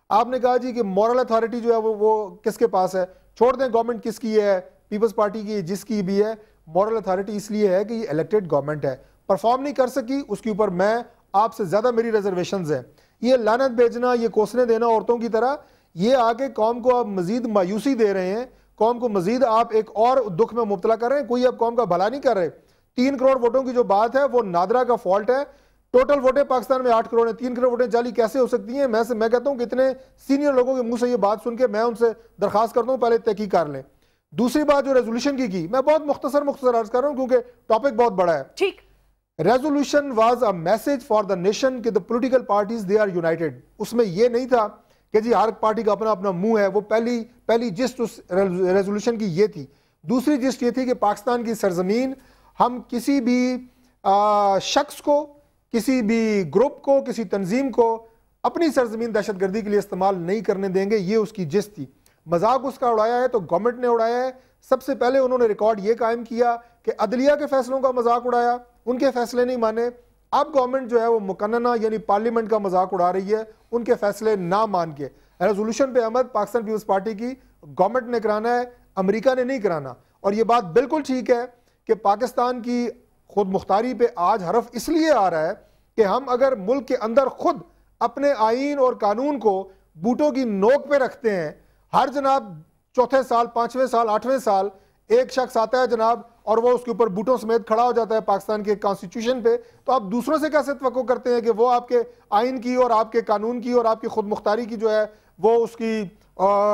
آپ نے کہا جی کہ مورل اتھارٹی جو ہے وہ کس کے پاس ہے؟ چھوڑ دیں گورنمنٹ کس کی ہے، پیپلز پارٹی کی جس کی بھی ہے، مورل اتھارٹی اس لیے ہے کہ یہ الیکٹڈ گورنمنٹ ہے، پرفارم نہیں کر سکی، اس کے اوپر میں آپ سے زیادہ میری ریزرویشنز ہیں. یہ لعنت بھیجنا، یہ کوسنے دینا عورتوں کی طرح، یہ آگے قوم کو آپ مزید مایوسی دے رہے ہیں، قوم کو مزید آپ ایک اور دکھ میں مبتلا کر رہے ہیں. کوئی اب قوم کا بھلا نہیں کر رہے. 3 کروڑ ووٹوں کی جو بات ہے وہ نادرا کا فالٹ ہے. ٹوٹل ووٹیں پاکستان میں 8 کروڑ ہیں، 3 کروڑ ووٹیں جعلی کیسے ہو سکتی ہیں؟ میں کہتا ہوں کہ اتنے سینئر لوگوں کے منہ سے یہ بات سن کے میں ان سے درخواست کرتا ہوں پہلے تحقیق کر لیں. دوسری بات جو ریزولوشن کی میں بہت مختصر عرض کر رہا ہوں کیونکہ ٹاپک بہت بڑا ہے. ٹھیک. Resolution was a message for the nation کہ the political parties they are united. اس میں یہ نہیں تھا کہ جی ہر پارٹی کا اپنا اپنا منہ ہے. وہ پہلی جسٹ اس ریزولوشن کی یہ تھی. دوسری جسٹ یہ تھی کہ پاکستان کی سرزمین ہم کسی بھی شخص کو، کسی بھی گروپ کو، کسی تنظیم کو اپنی سرزمین دہشت گردی کے لیے استعمال نہیں کرنے دیں گے. یہ اس کی جسٹ تھی. مذاق اس کا اڑایا ہے تو گورنمنٹ نے اڑایا ہے. سب سے پہلے انہوں نے ریکارڈ یہ قائم کیا کہ عدلیہ کے فیصلوں کا مذاق اڑایا، ان کے فیصلے نہیں مانے. اب گورنمنٹ جو ہے وہ مقننہ یعنی پارلیمنٹ کا مذاق اڑا رہی ہے ان کے فیصلے نہ مان کے. ریزولوشن پہ عمل پاکستان پیپلز پارٹی کی گورنمنٹ نے کرانا ہے، امریکہ نے نہیں کرانا. اور یہ بات بالکل ٹھیک ہے کہ پاکستان کی خود مختاری پہ آج حرف اس لیے آ رہا ہے کہ ہم اگر ملک کے اندر خود اپنے آئین اور قانون کو بوٹوں کی نوک پہ رکھتے ہیں، ہر جناب 4تھے سال، 5ویں سال، 8ویں سال ایک شخص آتا ہے جناب اور وہ اس کے اوپر بوٹوں سمیت کھڑا ہو جاتا ہے پاکستان کے کانسٹیٹیوشن پہ، تو آپ دوسروں سے کیسے توقع کرتے ہیں کہ وہ آپ کے آئین کی اور آپ کے قانون کی اور آپ کی خود مختاری کی جو ہے وہ اس کی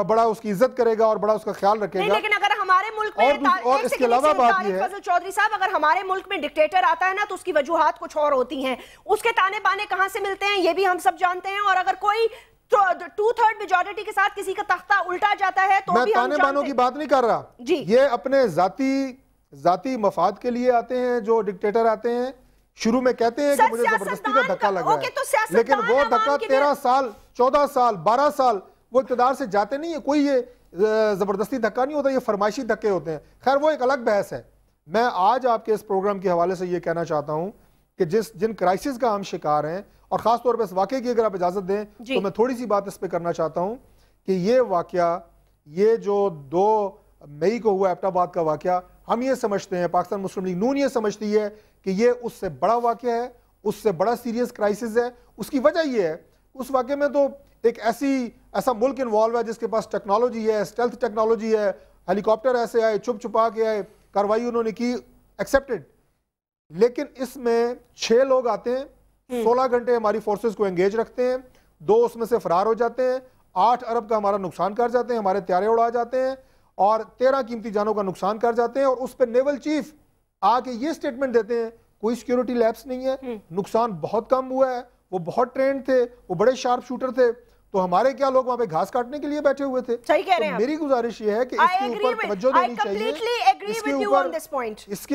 بڑا اس کی عزت کرے گا اور بڑا اس کا خیال رکھے گا. لیکن اگر ہمارے ملک میں اور اس کے علاوہ بات یہ ہے فضل چودھری صاحب، اگر ہمارے ملک میں ڈکٹیٹر آتا ہے نا تو اس کی وجوہات کچھ اور ہوتی ہیں، اس کے تانے بانے کہاں سے ملتے ہیں یہ بھی ہم سب جانتے ہیں. اور اگر کوئی 2/3 میجورٹی کے ساتھ کسی کا تختہ الٹا جاتا ہے تو بھی ہم جانتے ہیں. میں تانے بانوں کی بات نہیں کر رہا جی، یہ اپنے ذاتی مفاد کے لیے آتے ہیں. جو ڈکٹیٹر آتے ہیں شروع میں کہتے ہیں کہ مجھے زبردستی کا دھکا لگا ہے، لیکن وہ دھکا 13 سال، 14 سال، 12 سال وہ اقتدار سے جاتے نہیں ہیں. کوئی یہ زبردستی دھکا نہیں ہوتا، یہ فرمائشی دھکے ہوتے ہیں. خیر وہ ایک الگ بحث ہے. میں آج آپ کے اس پروگرام کے حوالے سے یہ کہنا چاہتا ہوں کہ جن کرائسس کا ہم شکار ہیں، اور خاص طور پہ اس واقعے کی اگر آپ اجازت دیں تو میں تھوڑی سی بات اس پہ کرنا چاہتا ہوں کہ یہ واقعہ، یہ جو 2 مئی کو ہوا ایبٹ آباد کا واقعہ، ہم یہ سمجھتے ہیں، پاکستان مسلم لیگ نون یہ سمجھتی ہے کہ یہ اس سے بڑا واقعہ ہے، اس سے بڑا سیریس کرائسس ہے. اس کی وجہ یہ ہے اس واقعے میں تو ایک ایسا ملک انوالو ہے جس کے پاس ٹیکنالوجی ہے، اسٹیلتھ ٹیکنالوجی ہے، ہیلی کاپٹر ایسے آئے، چھپ چھپا کے آئے، کاروائی انہوں نے کی، ایکسیپٹڈ. لیکن اس میں 6 لوگ آتے ہیں، 16 گھنٹے ہماری فورسز کو انگیج رکھتے ہیں، 2 اس میں سے فرار ہو جاتے ہیں، 8 ارب کا ہمارا نقصان کر جاتے ہیں، ہمارے طیارے اڑا جاتے ہیں اور 13 قیمتی جانوں کا نقصان کر جاتے ہیں. اور اس پہ نیول چیف آ کے یہ سٹیٹمنٹ دیتے ہیں کوئی سیکیورٹی لیپس نہیں ہے، نقصان بہت کم ہوا ہے، وہ بہت ٹرینڈ تھے، وہ بڑے شارپ شوٹر تھے. تو ہمارے کیا لوگ وہاں پہ گھاس کاٹنے کے لیے بیٹھے ہوئے تھے؟ صحیح کہہ رہے ہیں. میری گزارش یہ ہے کہ اس کے اوپر توجہ دینی چاہیے،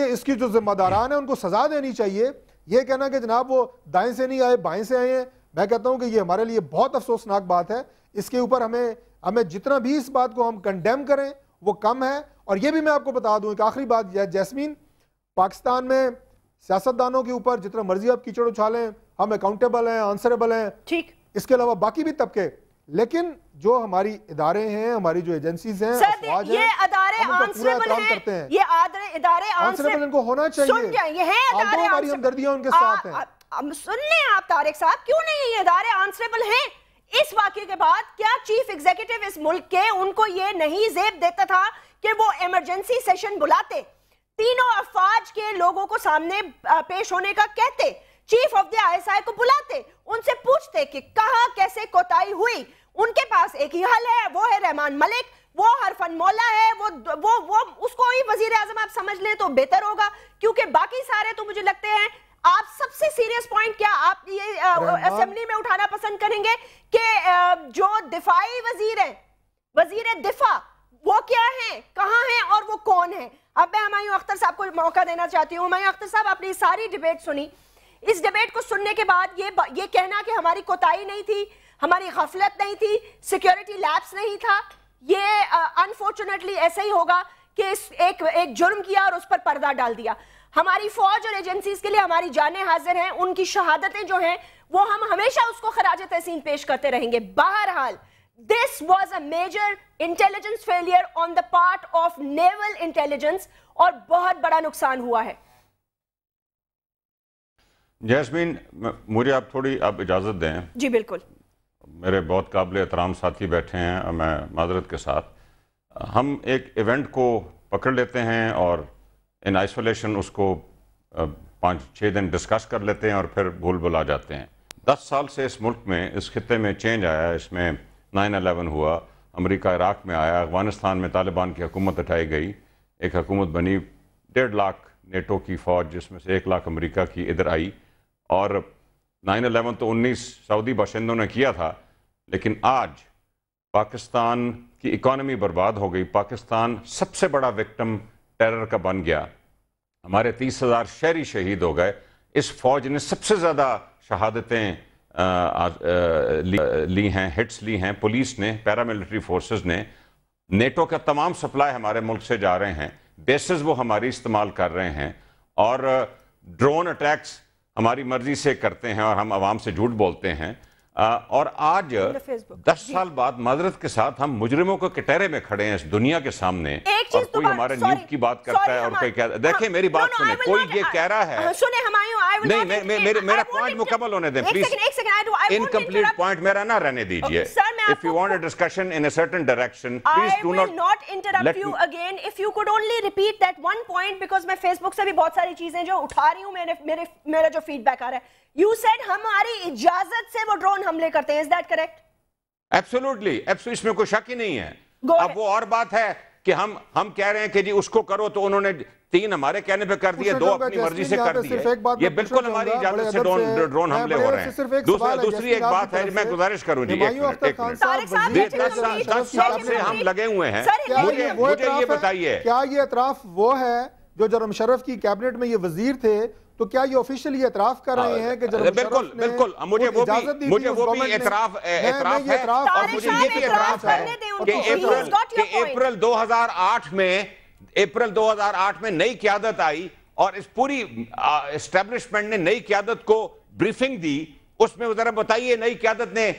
اس کی جو ذمہ داران ہیں ان کو سزا دینی چاہیے. یہ کہنا کہ جناب وہ دائیں سے نہیں آئے بائیں سے آئے ہیں، میں کہتا ہوں کہ یہ ہمارے لیے بہت افسوسناک بات ہے. اس کے اوپر ہمیں جتنا بھی اس بات کو ہم کنڈیم کریں وہ کم ہے. اور یہ بھی میں آپ کو بتا دوں ایک آخری بات، جیسمین، پاکستان میں سیاستدانوں کے اوپر جتنا مرضی آپ کیچڑ اچھالیں، ہم اکاؤنٹیبل ہیں، آنسریبل ہیں، ٹھیک. اس کے علاوہ باقی بھی طبقے، لیکن جو ہماری ادارے ہیں، ہماری جو ایجنسیز ہیں، افواج ہیں، یہ ادارے آنسریبل ہیں، یہ ادارے آنسریبل ان کو ہونا چاہیے. سن جائیں، یہ ہیں ادارے ہماری ہمدردیاں ان کے ساتھ ہیں. سن لیں آپ طارق صاحب، کیوں نہیں یہ ادارے آنسریبل ہیں؟ اس واقعے کے بعد کیا چیف ایگزیکٹو اس ملک کے ان کو یہ نہیں زیب دیتا تھا کہ وہ ایمرجنسی سیشن بلاتے، تینوں افواج کے لوگوں کو سامنے پیش ہونے کا کہتے، چیف آف دی ISI کو بلاتے، ان سے پوچھتے کہ کہاں کیسے کوتاہی ہوئی؟ ان کے پاس ایک ہی حل ہے، وہ ہے رحمان ملک، وہ حرفن مولا ہے، وہ اس کو ہی وزیر اعظم آپ سمجھ لیں تو بہتر ہوگا. کیونکہ باقی سارے تو مجھے لگتے ہیں آپ سب سے سیریس پوائنٹ کیا آپ یہ اسمبلی میں اٹھانا پسند کریں گے کہ جو دفاعی وزیر ہیں، وزیر دفاع، وہ کیا ہیں، کہاں ہیں اور وہ کون ہیں؟ اب میں ہمایوں اختر صاحب کو موقع دینا چاہتی ہوں. ہمایوں اختر صاحب، آپ نے ساری ڈیبیٹ سنی. اس ڈیبیٹ کو سننے کے بعد یہ کہنا کہ ہماری کوتاہی نہیں تھی، ہماری غفلت نہیں تھی، سیکیورٹی لیپس نہیں تھا، یہ انفارچونیٹلی ایسا ہی ہوگا کہ ایک جرم کیا اور اس پر پردہ ڈال دیا. ہماری فوج اور ایجنسیز کے لیے ہماری جانیں حاضر ہیں، ان کی شہادتیں جو ہیں وہ ہم ہمیشہ اس کو خراج تحسین پیش کرتے رہیں گے. بہرحال this was a major intelligence failure on the part of naval intelligence اور بہت بڑا نقصان ہوا ہے. جیسمین مجھے آپ تھوڑی اجازت دیں. جی بالکل. میرے بہت قابل احترام ساتھی بیٹھے ہیں اور میں معذرت کے ساتھ ہم ایک ایونٹ کو پکڑ لیتے ہیں اور ان آئسولیشن اس کو 5-6 دن ڈسکس کر لیتے ہیں اور پھر بھول بھلا جاتے ہیں. 10 سال سے اس ملک میں اس خطے میں چینج آیا. اس میں 9/11 ہوا, امریکہ عراق میں آیا, افغانستان میں طالبان کی حکومت اٹھائی گئی, ایک حکومت بنی, 1.5 لاکھ نیٹو کی فوج جس میں سے 1 لاکھ امریکہ کی ادھر آئی. اور 9/11 تو 19 سعودی باشندوں نے کیا تھا, لیکن آج پاکستان کی اکانومی برباد ہو گئی. پاکستان سب سے بڑا وکٹم ٹیرر کا بن گیا. ہمارے 30,000 شہری شہید ہو گئے. اس فوج نے سب سے زیادہ شہادتیں لی ہیں, ہٹس لی ہیں. پولیس نے, پیراملٹری فورسز نے, نیٹو کا تمام سپلائی ہمارے ملک سے جا رہے ہیں. بیسز وہ ہماری استعمال کر رہے ہیں اور ڈرون اٹیکس ہماری مرضی سے کرتے ہیں اور ہم عوام سے جھوٹ بولتے ہیں. اور آج 10 سال بعد معذرت کے ساتھ ہم مجرموں کو کٹہرے میں کھڑے ہیں اس دنیا کے سامنے, اور کوئی ہمارے نیب کی بات کرتا ہے اور کوئی کہتا ہے. دیکھیں میری بات سنیں, کوئی یہ کہہ رہا ہے نہیں, میرا پوائنٹ مکمل ہونے دیں پلیز. انکمپلیٹ پوائنٹ میرا نہ رہنے دیجئے. If you want a discussion in a certain direction, please do not. I will not interrupt you again. If you could only repeat that one point, because میں face بک سے بھی بہت ساری چیزیں جو اٹھا رہی ہوں, میرا جو فیڈ بیک آ رہا ہے. You said ہماری اجازت سے وہ ڈرون حملے کرتے ہیں. Is that correct? Absolutely. اس میں کوئی شک ہی نہیں ہے. اب وہ اور بات ہے کہ ہم کہہ رہے ہیں کہ جی اس کو کرو, تو انہوں نے 3 ہمارے کہنے پہ کر دیے, 2 اپنی مرضی سے کر دیے. یہ بالکل ہماری اجازت سے ڈرون حملے ہو رہے ہیں. دوسری ایک بات ہے, میں گزارش کروں جی, 1 منٹ. 10 سال سے ہم لگے ہوئے ہیں. مجھے یہ بتائیے, کیا یہ اعتراف وہ ہے جو جناب مشرف کی کیبنٹ میں یہ وزیر تھے, تو کیا یہ آفیشلی اعتراف کر رہے ہیں کہ جناب مشرف نے مجھے وہ بھی اعتراف ہے, اور مجھے یہ بھی اعتراف ہے کہ اپریل 2008 میں نئی قیادت آئی اور اس پوری اسٹیبلشمنٹ نے نئی قیادت کو بریفنگ دی. اس میں ذرا بتائیے نئی قیادت نے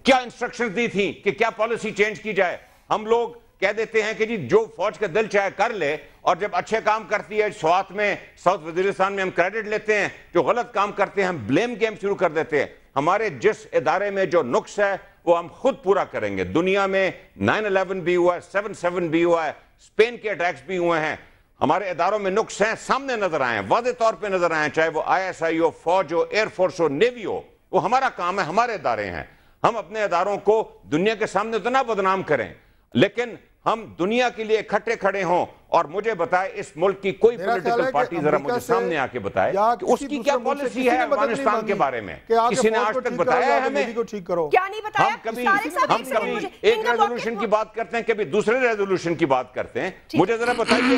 کیا انسٹرکشن دی تھی کہ کیا پالیسی چینج کی جائے. ہم لوگ کہہ دیتے ہیں کہ جی جو فوج کا دل چاہے کر لے, اور جب اچھے کام کرتی ہے سوات میں, ساؤتھ وزیرستان میں ہم کریڈٹ لیتے ہیں, جو غلط کام کرتے ہیں ہم بلیم گیم شروع کر دیتے ہیں. ہمارے جس ادارے میں جو نقص ہے وہ ہم خود پورا کریں گے. دنیا میں 9/11 بھی ہوا ہے, 7/7 بھی ہوا ہے, اسپین کے اٹیکس بھی ہوئے ہیں. ہمارے اداروں میں نقص ہیں, سامنے نظر آئے ہیں, واضح طور پہ نظر آئے ہیں, چاہے وہ ISI ہو, فوج ہو, ایئر فورس ہو, نیوی ہو. وہ ہمارا کام ہے, ہمارے ادارے ہیں. ہم اپنے اداروں کو دنیا کے سامنے تو نہ بدنام کریں, لیکن ہم دنیا کے لیے اکٹھے کھڑے ہوں. اور مجھے بتائے اس ملک کی کوئی پولیٹیکل پارٹی ذرا مجھے سامنے آ کے بتائے کہ اس کی کیا پالیسی ہے افغانستان کے بارے میں. کسی نے آج تک بتایا ہے ہمیں؟ کیا نہیں بتایا؟ ہم کبھی ایک ریزولوشن کی بات کرتے ہیں, کبھی دوسرے ریزولوشن کی بات کرتے ہیں. مجھے ذرا بتائیے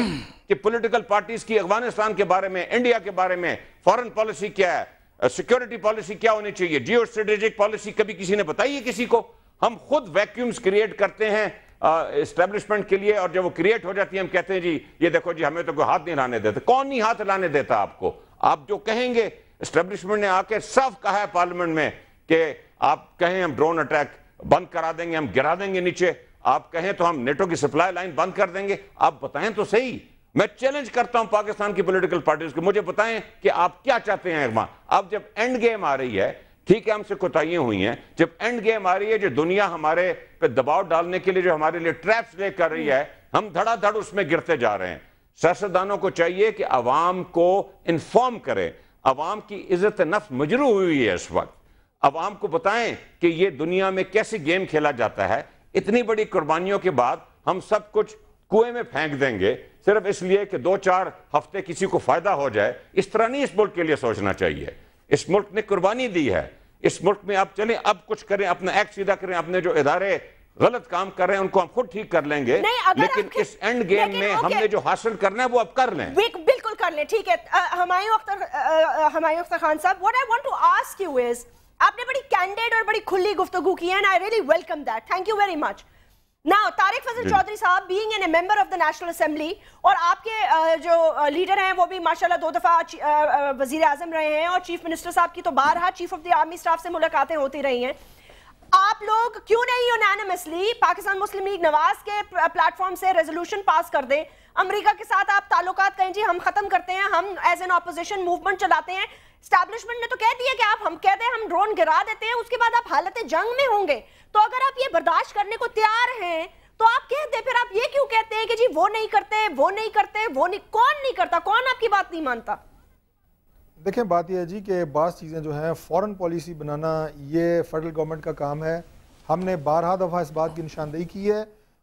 کہ پولیٹیکل پارٹیز کی افغانستان کے بارے میں, انڈیا کے بارے میں فارن پالیسی کیا ہے, سیکیورٹی پالیسی کیا ہونی چاہیے, جیو اسٹریٹجک پالیسی کبھی کسی نے بتائی ہے کسی کو؟ ہم خود ویکیومز کریٹ کرتے ہیں اسٹیبلشمنٹ کے لیے, اور جب وہ کریٹ ہو جاتی ہے ہم کہتے ہیں جی یہ دیکھو جی ہمیں تو کوئی ہاتھ نہیں لانے دیتے. کون نہیں ہاتھ لانے دیتا آپ کو؟ آپ جو کہیں گے, اسٹیبلشمنٹ نے آ کے صاف کہا ہے پارلیمنٹ میں کہ آپ کہیں ہم ڈرون اٹیک بند کرا دیں گے, ہم گرا دیں گے نیچے. آپ کہیں تو ہم نیٹو کی سپلائی لائن بند کر دیں گے. آپ بتائیں تو صحیح. میں چیلنج کرتا ہوں پاکستان کی پولیٹیکل پارٹیز کو, مجھے بتائیں کہ آپ کیا چاہتے ہیں. اب جب اینڈ گیم آ رہی ہے, ٹھیک ہے ہم سے کوتاہیاں ہوئی ہیں, جب اینڈ گیم آ رہی ہے, جو دنیا ہمارے پہ دباؤ ڈالنے کے لیے جو ہمارے لیے ٹریپس لے کر رہی ہے, ہم دھڑا دھڑ اس میں گرتے جا رہے ہیں. سیاستدانوں کو چاہیے کہ عوام کو انفارم کریں. عوام کی عزت نفس مجروح ہوئی ہے اس وقت. عوام کو بتائیں کہ یہ دنیا میں کیسے گیم کھیلا جاتا ہے. اتنی بڑی قربانیوں کے بعد ہم سب کچھ کنویں میں پھینک دیں گے صرف اس لیے کہ 2-4 ہفتے کسی کو فائدہ ہو جائے. اس طرح نہیں اس ملک کے لیے سوچنا چاہیے. اس ملک نے قربانی دی ہے. اس ملک میں آپ چلیں, اب کچھ کریں, اپنا ایکٹ سیدھا کریں. اپنے جو ادارے غلط کام کر رہے ہیں ان کو ہم خود ٹھیک کر لیں گے, لیکن اس اینڈ گیم میں ہم نے جو حاصل کرنا ہے وہ اب کر لیں. بالکل کر لیں, ٹھیک ہے. ہمایوں اختر خان صاحب, what I want to ask you is, آپ نے بڑی کینڈیڈ اور بڑی کھلی گفتگو کی ہے, and I really welcome that. Thank you very much. Now, Tariq فضل چودھری صاحب being a member of the National Assembly اور آپ کے جو لیڈر ہیں وہ بھی ماشاءاللہ 2 دفعہ وزیر اعظم رہے ہیں اور چیف منسٹر صاحب کی تو بارہا chief of the army staff سے ملاقاتیں ہوتی رہی ہیں. آپ لوگ کیوں نہیں یونانیمسلی پاکستان مسلم لیگ نواز کے پلیٹ فارم سے ریزولوشن پاس کر دیں؟ امریکہ کے ساتھ آپ تعلقات کہیں جی ہم ختم کرتے ہیں, ہم ایز این اپوزیشن موومنٹ چلاتے ہیں. اسٹیبلشمنٹ نے تو کہہ دیا کہ آپ ہم کہتے ہیں ہم ڈرون گرا دیتے ہیں, اس کے بعد آپ حالت جنگ میں ہوں گے. تو اگر آپ یہ برداشت کرنے کو تیار ہیں تو آپ کہہ دیں, پھر آپ یہ کیوں کہتے ہیں کہ جی وہ نہیں کرتے, وہ نہیں کرتے, وہ نہیں, کون نہیں کرتا, کون آپ کی بات نہیں مانتا؟ دیکھیں بات یہ ہے جی کہ بعض چیزیں جو ہیں فورن پالیسی بنانا یہ فیڈرل گورنمنٹ کا کام ہے. ہم نے بارہا دفعہ اس بات کی نشاندہی کی ہے,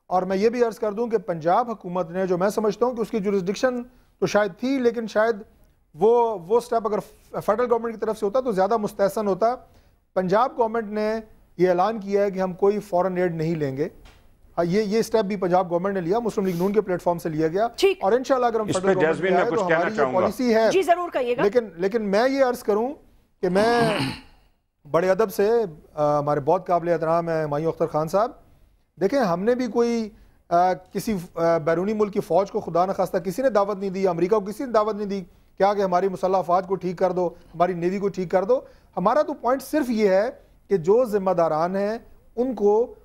اور میں یہ بھی عرض کر دوں کہ پنجاب حکومت نے, جو میں سمجھتا ہوں کہ اس کی جورسڈکشن تو شاید تھی, لیکن شاید وہ سٹیپ اگر فیڈرل گورنمنٹ کی طرف سے ہوتا تو زیادہ مستحسن ہوتا. پنجاب گورنمنٹ نے یہ اعلان کیا ہے کہ ہم کوئی فورن ایڈ نہیں لیں گے. یہ سٹیپ بھی پنجاب گورنمنٹ نے لیا, مسلم لیگ نون کے پلیٹ فارم سے لیا گیا, اور انشاءاللہ اگر ہم فیڈرل گورنمنٹ میں آئے تو ہماری یہ پالیسی ہے. جی ضرور کہیے گا. لیکن میں یہ عرض کروں کہ میں بڑے ادب سے, ہمارے بہت قابل احترام ہیں ہمایوں اختر خان صاحب, دیکھیں ہم نے بھی کوئی کسی بیرونی ملک کی فوج کو خدا نخواستہ کسی نے دعوت نہیں دی, امریکہ کو کسی نے دعوت نہیں دی کیا کہ ہماری مسلح افواج کو ٹھیک کر دو, ہماری نیوی کو ٹھیک کر دو. ہمارا تو پوائنٹ صرف یہ ہے کہ جو ذمہ داران ہیں ان کو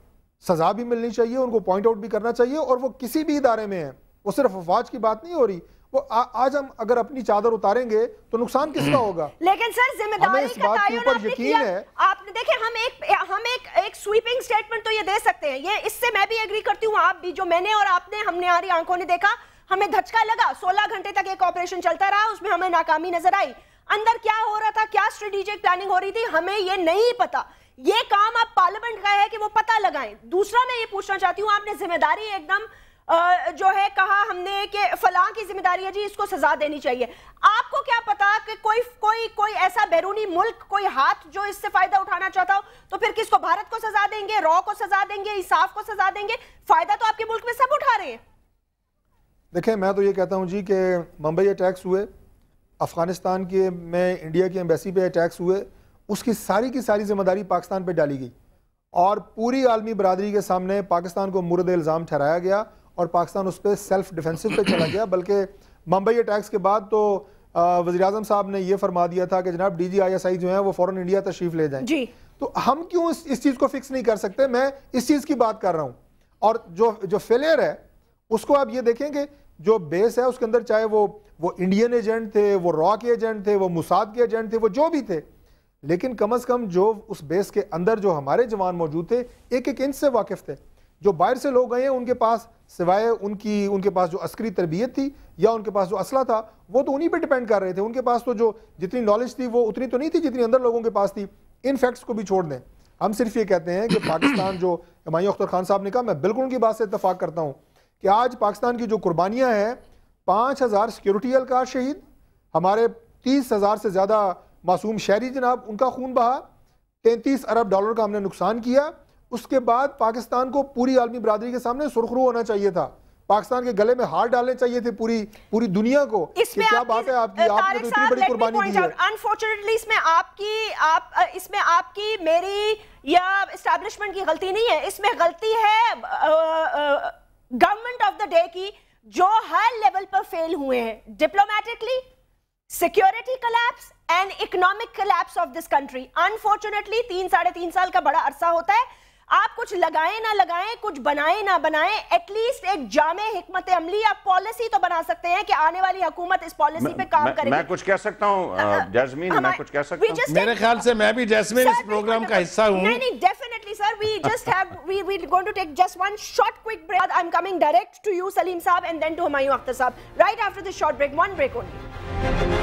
سزا بھی ملنی چاہیے, ان کو پوائنٹ آؤٹ بھی کرنا چاہیے, اور وہ کسی بھی ادارے میں ہیں, وہ صرف افواج کی بات نہیں ہو رہی. وہ آج ہم اگر اپنی چادر اتاریں گے تو نقصان کس کا ہوگا؟ لیکن سر ذمہ داری کا تعین آپ نے کیا. آپ نے دیکھیں ہم ایک سویپنگ سٹیٹمنٹ تو یہ دے سکتے ہیں, یہ اس سے میں بھی ایگری کرتی ہوں, آپ بھی, جو میں نے اور آپ نے, ہم نے ہماری آنکھوں نے دیکھا, ہمیں دھچکا لگا, 16 گھنٹے تک ایک آپریشن چلتا رہا, اس میں ہمیں ناکامی نظر آئی. اندر کیا ہو رہا تھا, کیا اسٹریٹجک پلاننگ ہو رہی تھی, ہمیں یہ نہیں پتا. یہ کام آپ پارلیمنٹ کا ہے کہ وہ پتہ لگائیں. دوسرا میں یہ پوچھنا چاہتی ہوں, آپ نے ذمہ داری ایک دم جو ہے کہا ہم نے کہ فلاں کی ذمہ داری ہے جی اس کو سزا دینی چاہیے. آپ کو کیا پتا کہ کوئی ایسا بیرونی ملک, کوئی ہاتھ جو اس سے فائدہ اٹھانا چاہتا ہو, تو پھر کس کو, بھارت کو سزا دیں گے, رو کو سزا دیں گے, انصاف کو سزا دیں گے؟ فائدہ تو آپ کے ملک میں سب اٹھا رہے ہیں. دیکھیں میں تو یہ کہتا ہوں جی کہ ممبئی اٹیکس ہوئے, افغانستان کے میں انڈیا کی ایمبیسی پہ اٹیکس ہوئے, اس کی ساری ذمہ داری پاکستان پہ ڈالی گئی, اور پوری عالمی برادری کے سامنے پاکستان کو مورد الزام ٹھہرایا گیا, اور پاکستان اس پہ سیلف ڈیفینسو پہ چلا گیا. بلکہ ممبئی اٹیکس کے بعد تو وزیر اعظم صاحب نے یہ فرما دیا تھا کہ جناب DGISI جو ہیں وہ فوراً انڈیا تشریف لے جائیں. جی تو ہم کیوں اس چیز کو فکس نہیں کر سکتے؟ میں اس چیز کی بات کر رہا ہوں. اور جو فیلئر ہے اس کو آپ یہ دیکھیں کہ جو بیس ہے اس کے اندر, چاہے وہ انڈین ایجنٹ تھے, وہ را کے ایجنٹ تھے, وہ موساد کے ایجنٹ تھے, وہ جو بھی تھے, لیکن کم از کم جو اس بیس کے اندر جو ہمارے جوان موجود تھے ایک انچ سے واقف تھے. جو باہر سے لوگ گئے ہیں ان کے پاس سوائے ان کے پاس جو عسکری تربیت تھی یا ان کے پاس جو اسلحہ تھا وہ تو انہی پہ ڈیپینڈ کر رہے تھے. ان کے پاس تو جو جتنی نالج تھی وہ اتنی تو نہیں تھی جتنی اندر لوگوں کے پاس تھی. ان فیکٹس کو بھی چھوڑ دیں. ہم صرف یہ کہتے ہیں کہ پاکستان, جو ہمایوں اختر خان صاحب نے کہا, میں بالکل ان کی بات سے اتفاق کرتا ہوں کہ آج پاکستان کی جو قربانیاں ہیں, 5000 سیکیورٹی اہلکار شہید, ہمارے 30,000 سے زیادہ معصوم شہری جناب ان کا خون بہا, 33 ارب ڈالر کا ہم نے نقصان کیا. اس کے بعد پاکستان کو پوری عالمی برادری کے سامنے سرخرو ہونا چاہیے تھا, پاکستان کے گلے میں ہار ڈالنے چاہیے تھے پوری دنیا کو کہ کیا بات ہے آپ کی, آپ نے تو اتنی بڑی قربانی دی ہے. انفارچونیٹلی اس میں آپ کی میری یا اسٹیبلشمنٹ کی غلطی نہیں ہے, اس میں غلطی ہے گورنمنٹ آف دا ڈے کی, جو ہر لیول پر فیل ہوئے ہیں, diplomatically, security collapse and economic collapse of this country. Unfortunately 3-3.5 سال کا بڑا عرصہ ہوتا ہے, آپ کچھ لگائیں نہ لگائیں, کچھ بنائیں نہ بنائیں, ایٹ لیسٹ ایک جامع حکمت عملی یا پالیسی تو بنا سکتے ہیں کہ آنے والی حکومت اس پالیسی پہ کام کرے گی. میں کچھ کہہ سکتا ہوں جیسمین, میں کچھ کہہ سکتا ہوں؟ میرے خیال سے میں بھی جیسمین اس پروگرام کا حصہ ہوں. نہیں, definitely sir, we're going to take just one short quick break. I'm coming direct to you Salim Saab and then to Humayun Akhtar Saab right after this short break, one break only.